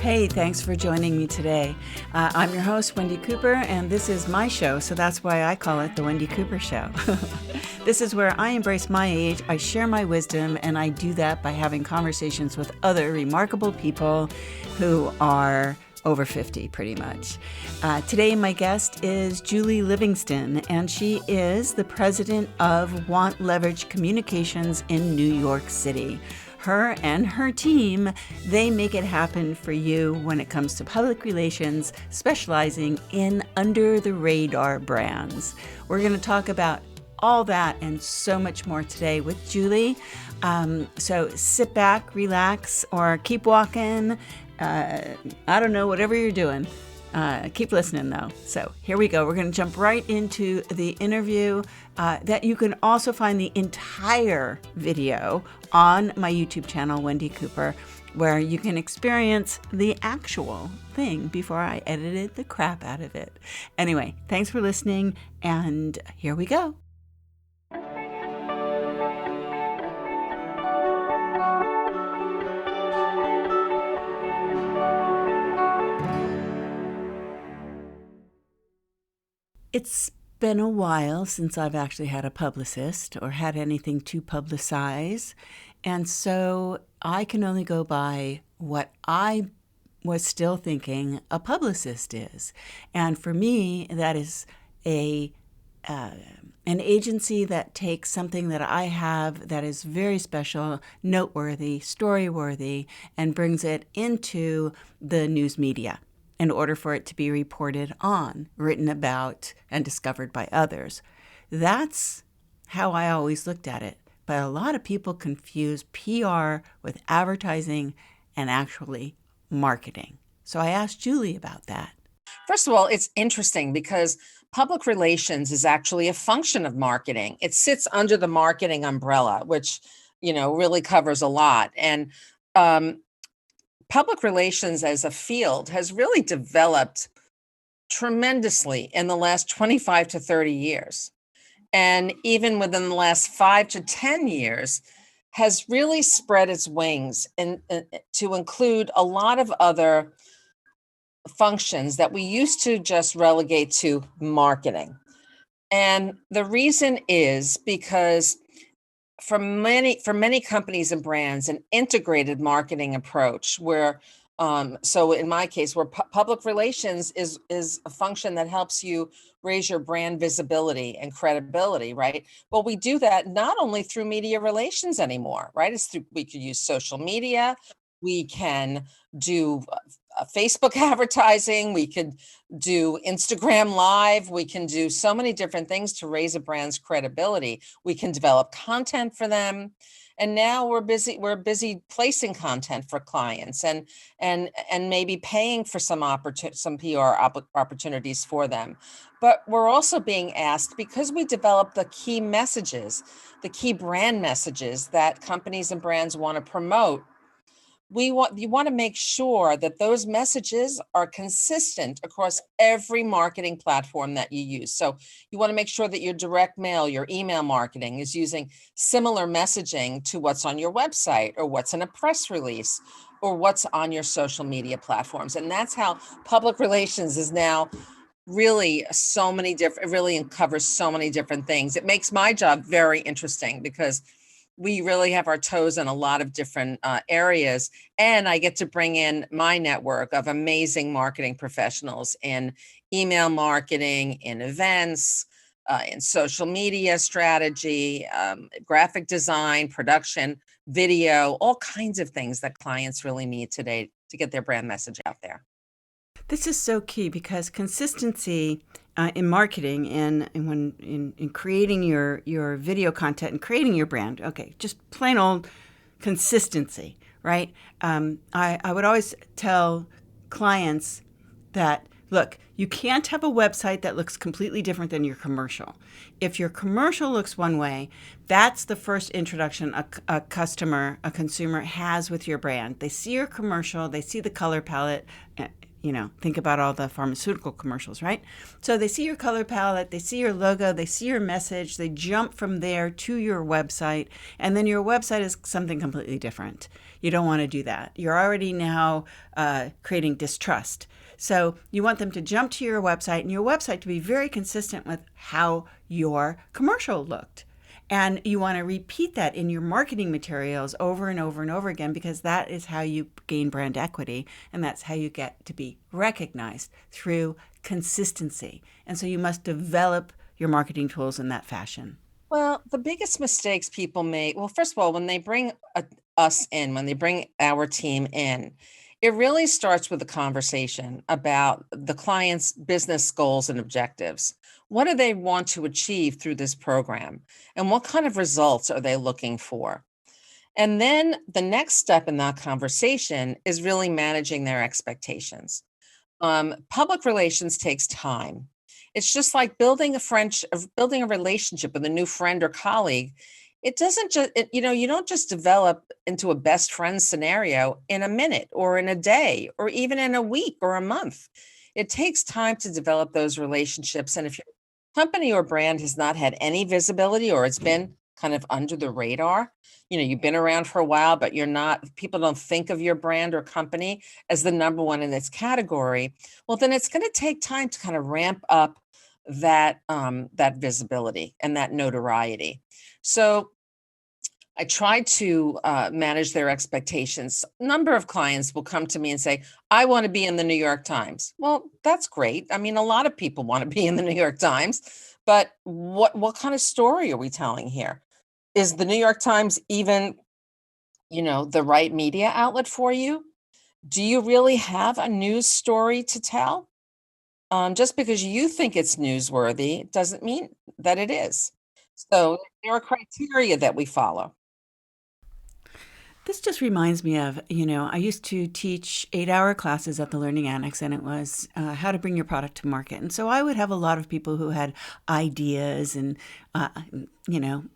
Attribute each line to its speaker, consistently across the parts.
Speaker 1: Hey, thanks for joining me today. I'm your host, Wendi Cooper, and this is my show, so that's why I call it The Wendi Cooper Show. This is where I embrace my age, I share my wisdom, and I do that by having conversations with other remarkable people who are over 50, pretty much. Today, my guest is Julie Livingston, and she is the president of WantLeverage Communications in New York City. Her and her team, they make it happen for you when it comes to public relations, specializing in under-the-radar brands. We're going to talk about all that and so much more today with Julie. So sit back, relax, or keep walking. I don't know, whatever you're doing. Keep listening, though. So here we go. We're going to jump right into the interview that you can also find the entire video on my YouTube channel, Wendi Cooper, where you can experience the actual thing before I edited the crap out of it. Anyway, thanks for listening, and here we go. It's been a while since I've actually had a publicist or had anything to publicize, and so I can only go by what I was still thinking a publicist is. And for me, that is an agency that takes something that I have that is very special, noteworthy, story-worthy, and brings it into the news media in order for it to be reported on, written about, and discovered by others. That's how I always looked at it. But a lot of people confuse PR with advertising and actually marketing. So I asked Julie about that.
Speaker 2: First of all, it's interesting because public relations is actually a function of marketing. It sits under the marketing umbrella, which, really covers a lot. And public relations as a field has really developed tremendously in the last 25 to 30 years. And even within the last 5 to 10 years has really spread its wings to include a lot of other functions that we used to just relegate to marketing. And the reason is because for many companies and brands, an integrated marketing approach where, so in my case, where public relations is a function that helps you raise your brand visibility and credibility, right? Well, we do that not only through media relations anymore, right? We could use social media, we can do Facebook advertising, we could do Instagram Live, we can do so many different things to raise a brand's credibility. We can develop content for them. And now we're busy placing content for clients and maybe paying for some PR opportunities for them. But we're also being asked, because we develop the key messages, the key brand messages that companies and brands want to promote, you want to make sure that those messages are consistent across every marketing platform that you use. So you want to make sure that your direct mail, your email marketing is using similar messaging to what's on your website or what's in a press release or what's on your social media platforms. And that's how public relations is now really really covers so many different things. It makes my job very interesting because we really have our toes in a lot of different areas. And I get to bring in my network of amazing marketing professionals in email marketing, in events, in social media strategy, graphic design, production, video, all kinds of things that clients really need today to get their brand message out there.
Speaker 1: This is so key because consistency in marketing and when in creating your video content and creating your brand, okay, just plain old consistency, right? I would always tell clients that, look, you can't have a website that looks completely different than your commercial. If your commercial looks one way, that's the first introduction a consumer has with your brand. They see your commercial, they see the color palette, think about all the pharmaceutical commercials, right? So they see your color palette, they see your logo, they see your message, they jump from there to your website, and then your website is something completely different. You don't want to do that. You're already now creating distrust. So you want them to jump to your website, and your website to be very consistent with how your commercial looked. And you want to repeat that in your marketing materials over and over and over again, because that is how you gain brand equity. And that's how you get to be recognized, through consistency. And so you must develop your marketing tools in that fashion.
Speaker 2: Well, the biggest mistakes people make, well, first of all, when they bring us in, when they bring our team in, it really starts with a conversation about the client's business goals and objectives. What do they want to achieve through this program? And what kind of results are they looking for? And then the next step in that conversation is really managing their expectations. Public relations takes time. It's just like building a relationship with a new friend or colleague. It doesn't just, you don't just develop into a best friend scenario in a minute or in a day or even in a week or a month. It takes time to develop those relationships. And if your company or brand has not had any visibility, or it's been kind of under the radar, you've been around for a while, but people don't think of your brand or company as the number one in its category, well, then it's going to take time to kind of ramp up that visibility and that notoriety. So I try to manage their expectations. A number of clients will come to me and say, I want to be in the New York Times. Well, that's great. I mean, a lot of people want to be in the New York Times, but what kind of story are we telling here? Is the New York Times even, the right media outlet for you? Do you really have a news story to tell? Just because you think it's newsworthy doesn't mean that it is. So there are criteria that we follow.
Speaker 1: This just reminds me of, I used to teach 8-hour classes at the Learning Annex, and it was how to bring your product to market. And so I would have a lot of people who had ideas and,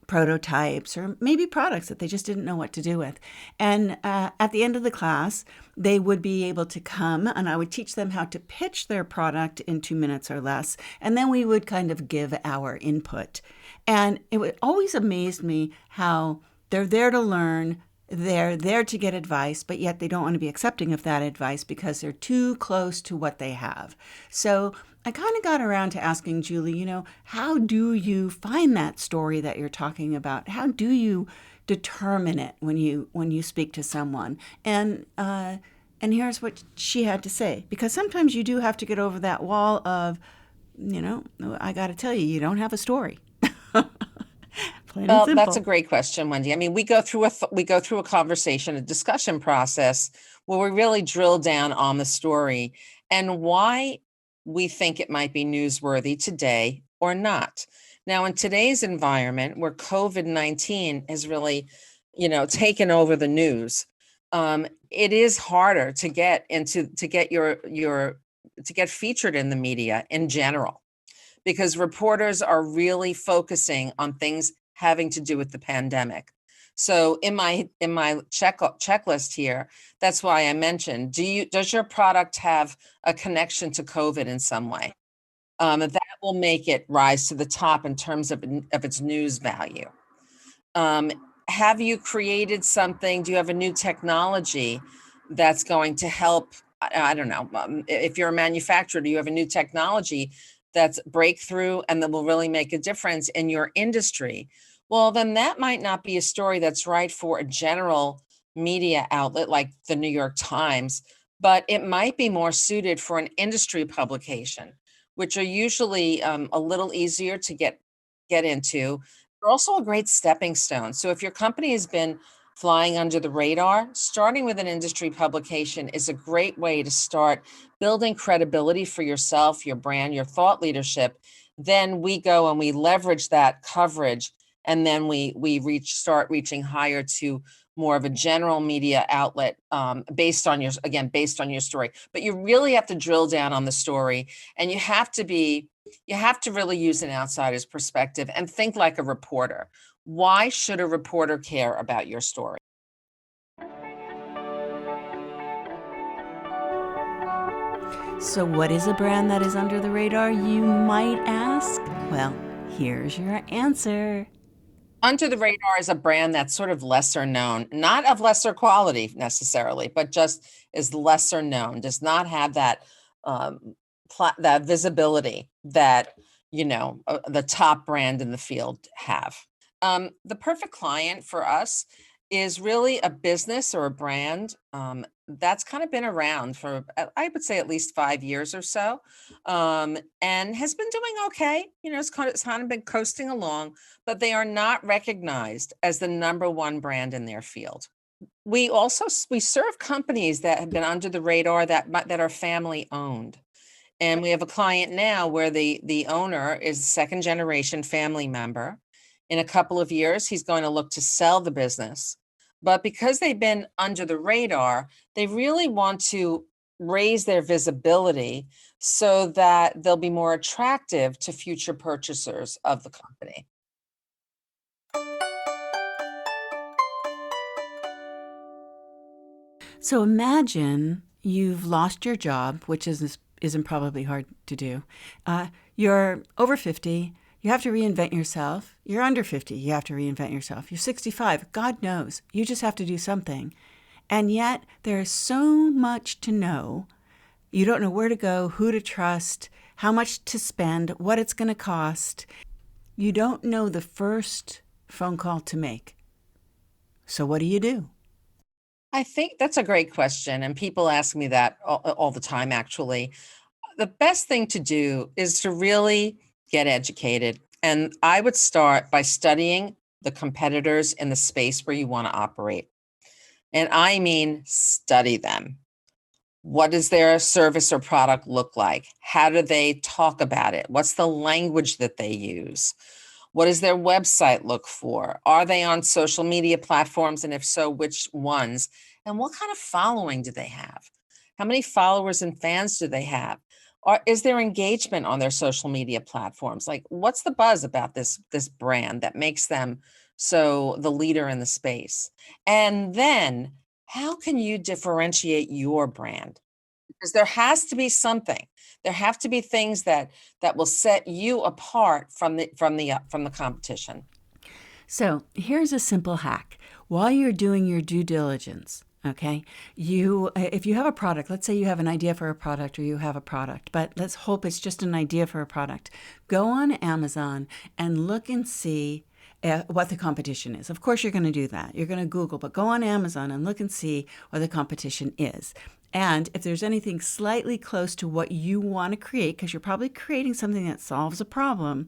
Speaker 1: prototypes, or maybe products that they just didn't know what to do with. And at the end of the class, they would be able to come, and I would teach them how to pitch their product in 2 minutes or less. And then we would kind of give our input. And it always amazed me how they're there to learn. They're there to get advice, but yet they don't want to be accepting of that advice because they're too close to what they have. So I kind of got around to asking Julie, how do you find that story that you're talking about? How do you determine it when you speak to someone? And here's what she had to say, because sometimes you do have to get over that wall of, I got to tell you, you don't have a story.
Speaker 2: Well, that's a great question, Wendi. I mean, we go through a conversation, a discussion process where we really drill down on the story and why we think it might be newsworthy today or not. Now, in today's environment where COVID-19 has really, taken over the news, it is harder to get featured in the media in general, because reporters are really focusing on things having to do with the pandemic. So in my checklist here, that's why I mentioned, does your product have a connection to COVID in some way? That will make it rise to the top in terms of its news value. Have you created something? Do you have a new technology that's going to help? I don't know. If you're a manufacturer, do you have a new technology that's breakthrough and that will really make a difference in your industry? Well, then that might not be a story that's right for a general media outlet like the New York Times, but it might be more suited for an industry publication, which are usually a little easier to get into. They're also a great stepping stone. So if your company has been flying under the radar, starting with an industry publication is a great way to start building credibility for yourself, your brand, your thought leadership. Then we go and we leverage that coverage, and then we start reaching higher to more of a general media outlet based on your story. But you really have to drill down on the story, and you have to really use an outsider's perspective and think like a reporter. Why should a reporter care about your story?
Speaker 1: So what is a brand that is under the radar, you might ask? Well, here's your answer.
Speaker 2: Under the radar is a brand that's sort of lesser known, not of lesser quality necessarily, but just is lesser known, does not have that that visibility that the top brand in the field have. The perfect client for us is really a business or a brand that's kind of been around for I would say at least 5 years or so, and has been doing okay. It's kind of been coasting along, but they are not recognized as the number one brand in their field. We serve companies that have been under the radar that are family owned. And we have a client now where the owner is a second generation family member. In a couple of years, he's going to look to sell the business. But because they've been under the radar, they really want to raise their visibility so that they'll be more attractive to future purchasers of the company.
Speaker 1: So imagine you've lost your job, which isn't probably hard to do. You're over 50. You have to reinvent yourself. You're under 50. You have to reinvent yourself. You're 65. God knows. You just have to do something. And yet there is so much to know. You don't know where to go, who to trust, how much to spend, what it's going to cost. You don't know the first phone call to make. So what do you do?
Speaker 2: I think that's a great question. And people ask me that all the time, actually. The best thing to do is to really get educated. And I would start by studying the competitors in the space where you want to operate. And I mean, study them. What does their service or product look like? How do they talk about it? What's the language that they use? What does their website look for? Are they on social media platforms? And if so, which ones? And what kind of following do they have? How many followers and fans do they have? Or is there engagement on their social media platforms? Like, what's the buzz about this brand that makes them so the leader in the space? And then how can you differentiate your brand? Because there has to be something. There have to be things that will set you apart from the competition.
Speaker 1: So here's a simple hack. While you're doing your due diligence, okay, if you have a product, let's say you have an idea for a product or you have a product, but let's hope it's just an idea for a product. Go on Amazon and look and see what the competition is. Of course, you're going to do that. You're going to Google, but go on Amazon and look and see what the competition is. And if there's anything slightly close to what you want to create, because you're probably creating something that solves a problem,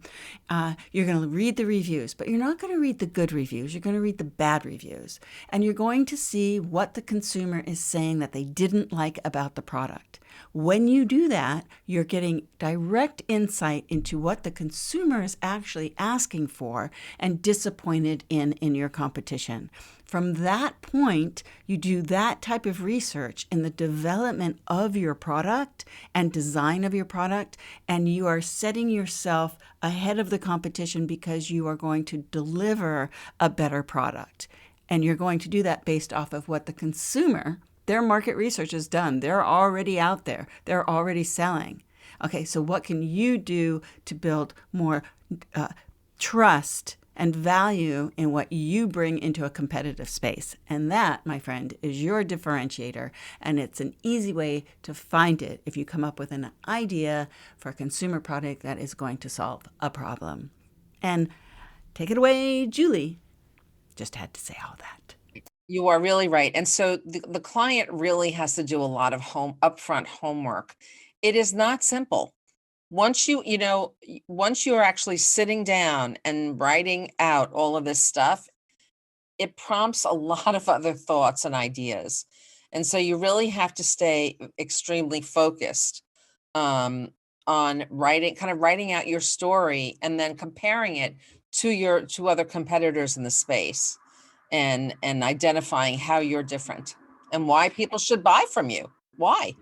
Speaker 1: you're going to read the reviews, but you're not going to read the good reviews. You're going to read the bad reviews. And you're going to see what the consumer is saying that they didn't like about the product. When you do that, you're getting direct insight into what the consumer is actually asking for and disappointed in your competition. From that point, you do that type of research in the development of your product and design of your product, and you are setting yourself ahead of the competition because you are going to deliver a better product. And you're going to do that based off of what the consumer, their market research is done. They're already out there. They're already selling. Okay, so what can you do to build more trust and value in what you bring into a competitive space? And that, my friend, is your differentiator. And it's an easy way to find it if you come up with an idea for a consumer product that is going to solve a problem. And take it away, Julie. Just had to say all that.
Speaker 2: You are really right. And so the client really has to do a lot of upfront homework. It is not simple. Once once you're actually sitting down and writing out all of this stuff, it prompts a lot of other thoughts and ideas. And so you really have to stay extremely focused on writing out your story and then comparing it to other competitors in the space and identifying how you're different and why people should buy from you. Why?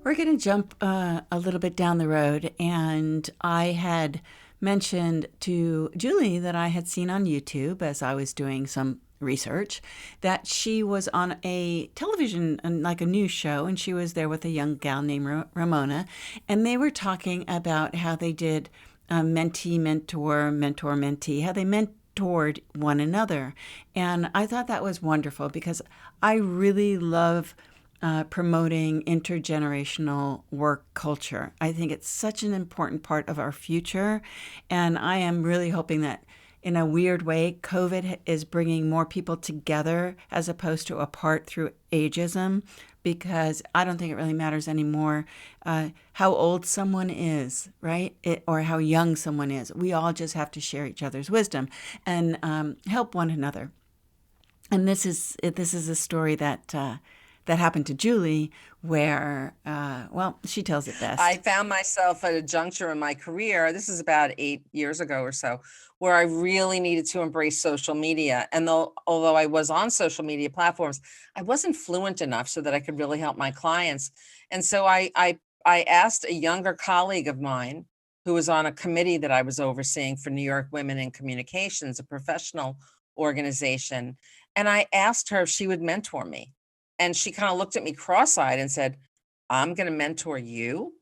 Speaker 1: We're going to jump a little bit down the road, and I had mentioned to Julie that I had seen on YouTube as I was doing some research that she was on a television, like a news show, and she was there with a young gal named Ramona, and they were talking about how they did mentee, mentor, mentor, mentee, how they mentored one another. And I thought that was wonderful because I really love promoting intergenerational work culture. I think it's such an important part of our future. And I am really hoping that in a weird way, COVID is bringing more people together as opposed to apart through ageism, because I don't think it really matters anymore how old someone is, right? Or how young someone is. We all just have to share each other's wisdom and help one another. And this is a story that happened to Julie, where, well, she tells it best.
Speaker 2: I found myself at a juncture in my career, this is about 8 years ago or so, where I really needed to embrace social media. And although I was on social media platforms, I wasn't fluent enough so that I could really help my clients. And so I asked a younger colleague of mine who was on a committee that I was overseeing for New York Women in Communications, a professional organization. And I asked her if she would mentor me. And she kind of looked at me cross-eyed and said, "I'm going to mentor you."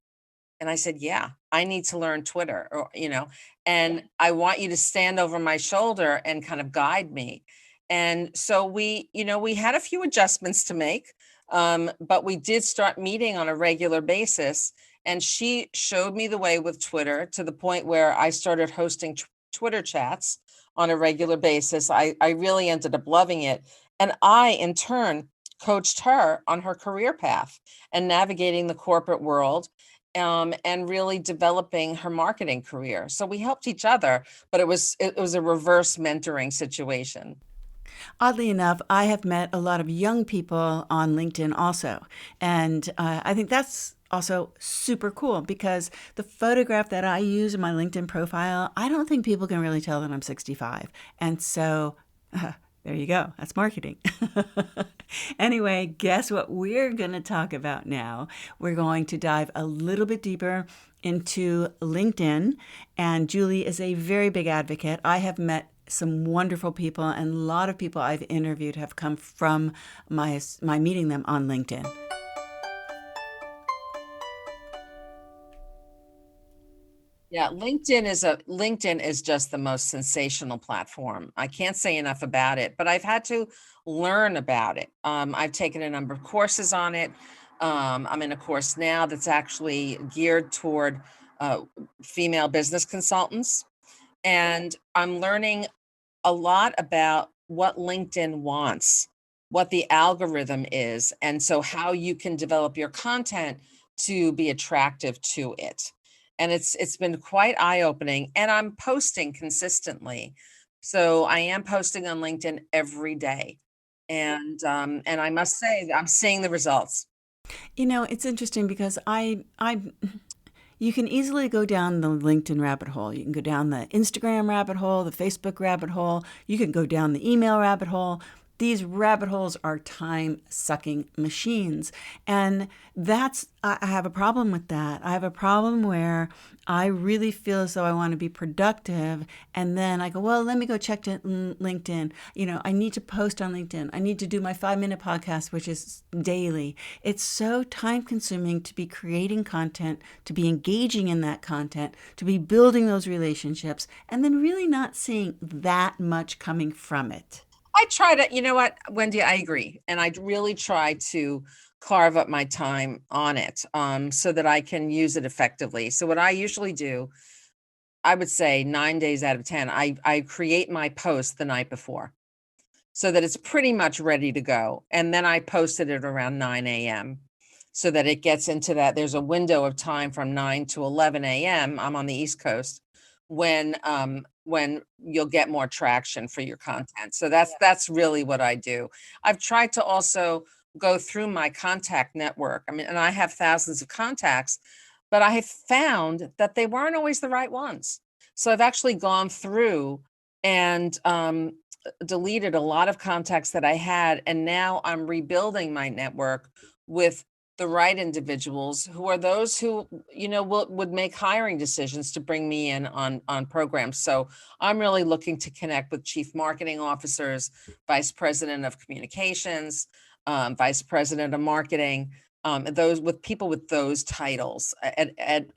Speaker 2: And I said, "Yeah, I need to learn Twitter, or, and I want you to stand over my shoulder and kind of guide me." And so we had a few adjustments to make, but we did start meeting on a regular basis. And she showed me the way with Twitter, to the point where I started hosting Twitter chats on a regular basis. I really ended up loving it. And I, in turn, coached her on her career path and navigating the corporate world, and really developing her marketing career. So we helped each other, but it was a reverse mentoring situation.
Speaker 1: Oddly enough, I have met a lot of young people on LinkedIn also. And I think that's also super cool, because the photograph that I use in my LinkedIn profile, I don't think people can really tell that I'm 65. And so there you go. That's marketing. Anyway, guess what we're going to talk about now? We're going to dive a little bit deeper into LinkedIn. And Julie is a very big advocate. I have met some wonderful people, and a lot of people I've interviewed have come from my meeting them on LinkedIn.
Speaker 2: Yeah, LinkedIn is just the most sensational platform. I can't say enough about it, but I've had to learn about it. I've taken a number of courses on it. I'm in a course now that's actually geared toward female business consultants, and I'm learning a lot about what LinkedIn wants, what the algorithm is, and so how you can develop your content to be attractive to it. And it's been quite eye-opening, and I'm posting consistently. So I am posting on LinkedIn every day. And I must say that I'm seeing the results.
Speaker 1: It's interesting because you can easily go down the LinkedIn rabbit hole. You can go down the Instagram rabbit hole, the Facebook rabbit hole. You can go down the email rabbit hole. These rabbit holes are time-sucking machines. And I have a problem with that. I have a problem where I really feel as though I want to be productive. And then I go, well, let me go check LinkedIn. I need to post on LinkedIn. I need to do my 5-minute podcast, which is daily. It's so time-consuming to be creating content, to be engaging in that content, to be building those relationships, and then really not seeing that much coming from it.
Speaker 2: I try to, you know what, Wendi, I agree. And I really try to carve up my time on it, so that I can use it effectively. So what I usually do, I would say 9 days out of 10, I create my post the night before so that it's pretty much ready to go. And then I posted it around 9 a.m. so that it gets into that. There's a window of time from 9 to 11 a.m. I'm on the East Coast, when you'll get more traction for your content. So that's really what I do. I've tried to also go through my contact network. I mean, and I have thousands of contacts, but I have found that they weren't always the right ones. So I've actually gone through and deleted a lot of contacts that I had, and now I'm rebuilding my network with the right individuals who are those who, would make hiring decisions to bring me in on programs. So I'm really looking to connect with chief marketing officers, vice president of communications, vice president of marketing, those with people with those titles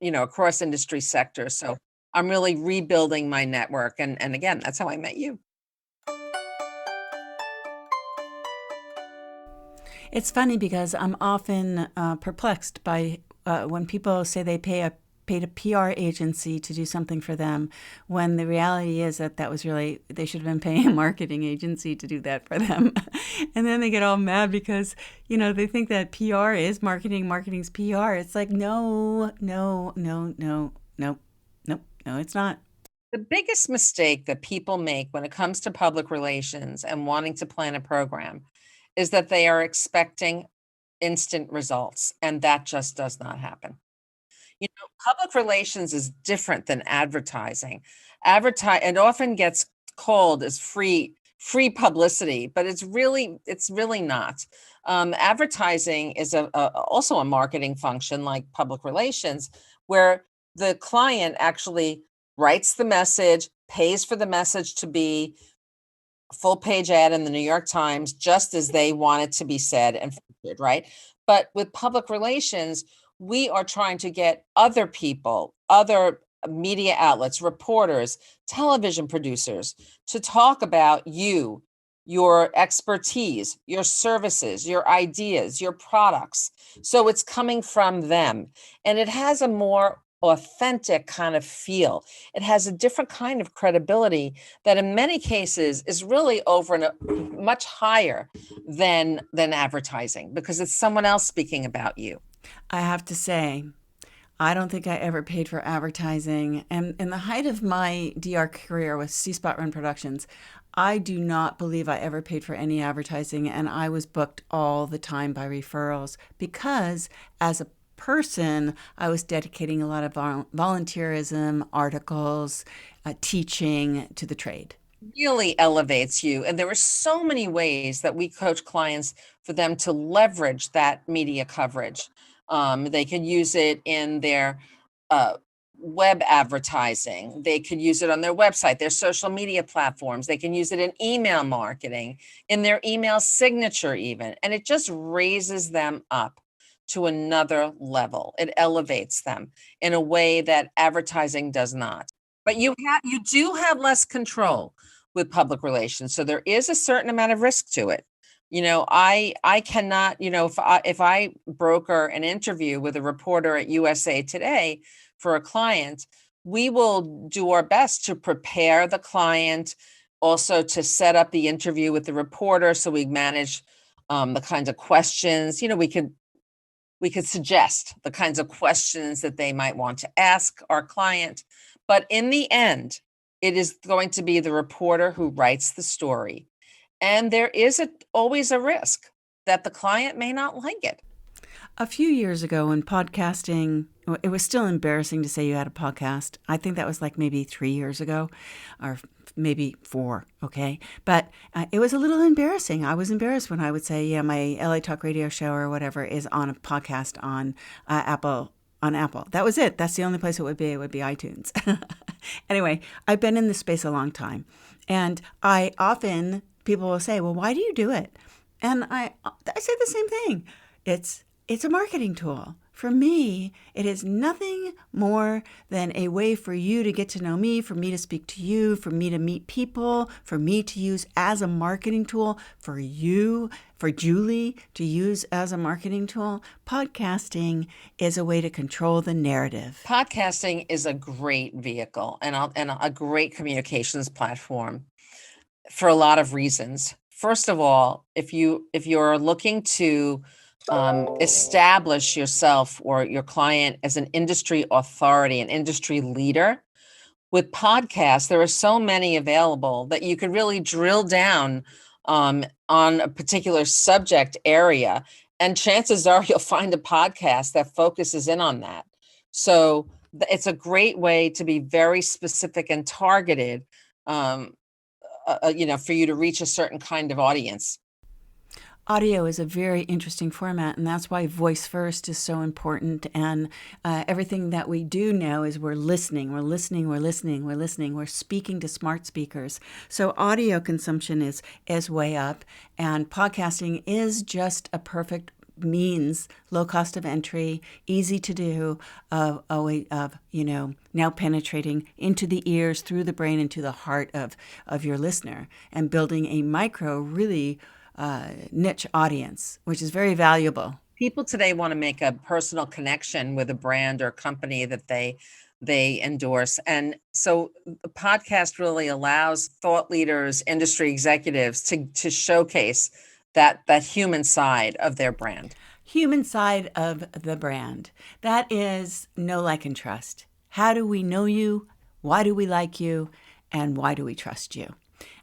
Speaker 2: across industry sectors. So I'm really rebuilding my network. And again, that's how I met you.
Speaker 1: It's funny because I'm often perplexed by when people say they paid a PR agency to do something for them, when the reality is that was really, they should have been paying a marketing agency to do that for them. And then they get all mad because, they think that PR is marketing, marketing's PR. It's like, no, it's not.
Speaker 2: The biggest mistake that people make when it comes to public relations and wanting to plan a program is that they are expecting instant results, and that just does not happen. Public relations is different than advertising. It often gets called as free publicity, but it's really not. Advertising is also a marketing function like public relations, where the client actually writes the message, pays for the message to be a full page ad in the New York Times, just as they want it to be said and featured, right? But with public relations, we are trying to get other people, other media outlets, reporters, television producers to talk about you, your expertise, your services, your ideas, your products. So it's coming from them. And it has a more authentic kind of feel. It has a different kind of credibility that in many cases is really over and much higher than advertising, because it's someone else speaking about you.
Speaker 1: I have to say, I don't think I ever paid for advertising. And in the height of my DR career with C-Spot Run Productions, I do not believe I ever paid for any advertising. And I was booked all the time by referrals because as a person, I was dedicating a lot of volunteerism, articles, teaching to the trade.
Speaker 2: Really elevates you. And there are so many ways that we coach clients for them to leverage that media coverage. They can use it in their web advertising. They could use it on their website, their social media platforms. They can use it in email marketing, in their email signature even. And it just raises them up to another level. It elevates them in a way that advertising does not. But you do have less control with public relations. So there is a certain amount of risk to it. I cannot, if I broker an interview with a reporter at USA Today for a client, we will do our best to prepare the client, also to set up the interview with the reporter. So we manage the kinds of questions, we could suggest the kinds of questions that they might want to ask our client. But in the end, it is going to be the reporter who writes the story. And there is always a risk that the client may not like it.
Speaker 1: A few years ago when podcasting, it was still embarrassing to say you had a podcast. I think that was like maybe 3 years ago or maybe 4, okay? But it was a little embarrassing. I was embarrassed when I would say, yeah, my LA Talk radio show or whatever is on a podcast on Apple. That was it. That's the only place it would be. It would be iTunes. Anyway, I've been in this space a long time. And people will say, well, why do you do it? And I say the same thing. It's a marketing tool. For me, it is nothing more than a way for you to get to know me, for me to speak to you, for me to meet people, for me to use as a marketing tool, for you, for Julie to use as a marketing tool. Podcasting is a way to control the narrative.
Speaker 2: Podcasting is a great vehicle and a great communications platform for a lot of reasons. First of all, if you're looking to establish yourself or your client as an industry authority, an industry leader, with podcasts, there are so many available that you could really drill down on a particular subject area. And chances are you'll find a podcast that focuses in on that. So it's a great way to be very specific and targeted, for you to reach a certain kind of audience.
Speaker 1: Audio is a very interesting format, and that's why voice first is so important. And everything that we do now is we're listening, we're speaking to smart speakers. So audio consumption is way up, and podcasting is just a perfect means, low cost of entry, easy to do, a way of, now penetrating into the ears, through the brain, into the heart of your listener, and building a really niche audience, which is very valuable.
Speaker 2: People today want to make a personal connection with a brand or company that they endorse. And so the podcast really allows thought leaders, industry executives to showcase that human side of their brand.
Speaker 1: Human side of the brand. That is know, like, and trust. How do we know you? Why do we like you? And why do we trust you?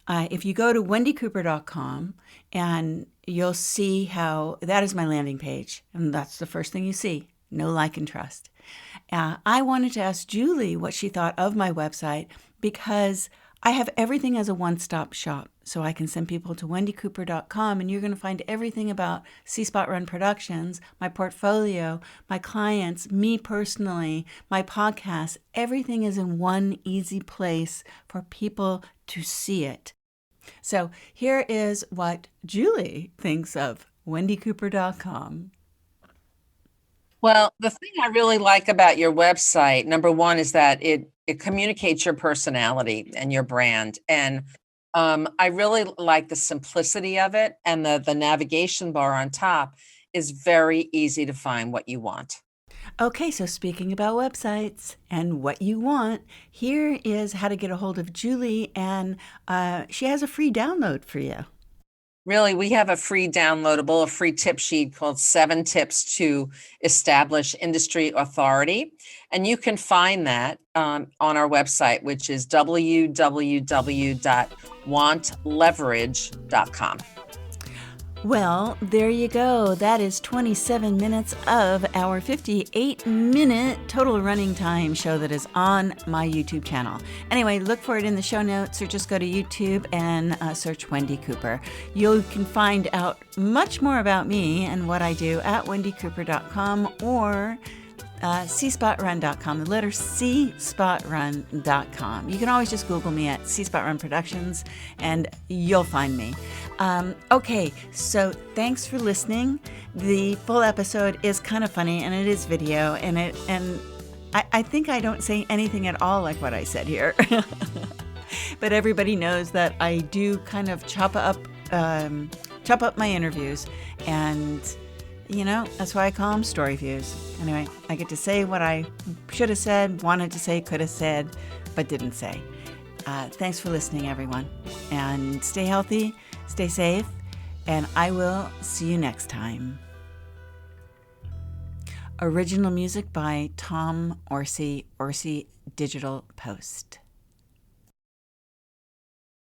Speaker 1: If you go to wendycooper.com, and you'll see how that is my landing page. And that's the first thing you see. Know, like, and trust. I wanted to ask Julie what she thought of my website, because I have everything as a one-stop shop. So I can send people to wendycooper.com, and you're going to find everything about C-Spot Run Productions, my portfolio, my clients, me personally, my podcast. Everything is in one easy place for people to see it. So here is what Julie thinks of wendycooper.com.
Speaker 2: Well, the thing I really like about your website, number one, is that it communicates your personality and your brand. And I really like the simplicity of it, and the navigation bar on top is very easy to find what you want.
Speaker 1: Okay, so speaking about websites and what you want, here is how to get a hold of Julie, and she has a free download for you.
Speaker 2: Really, we have a free downloadable, a free tip sheet called 7 Tips to Establish Industry Authority. And you can find that on our website, which is www.WantLeverage.com.
Speaker 1: Well, there you go. That is 27 minutes of our 58-minute total running time show that is on my YouTube channel. Anyway, look for it in the show notes, or just go to YouTube and search Wendi Cooper. You can find out much more about me and what I do at wendycooper.com or cspotrun.com, the letter cspotrun.com. You can always just Google me at C-Spot Run Productions, and you'll find me. Okay, so thanks for listening. The full episode is kind of funny, and it is video, and I think I don't say anything at all like what I said here. But everybody knows that I do kind of chop up my interviews, and that's why I call them story views. Anyway, I get to say what I should have said, wanted to say, could have said, but didn't say. Thanks for listening, everyone. And stay healthy, stay safe, and I will see you next time. Original music by Tom Orsi, Orsi Digital Post.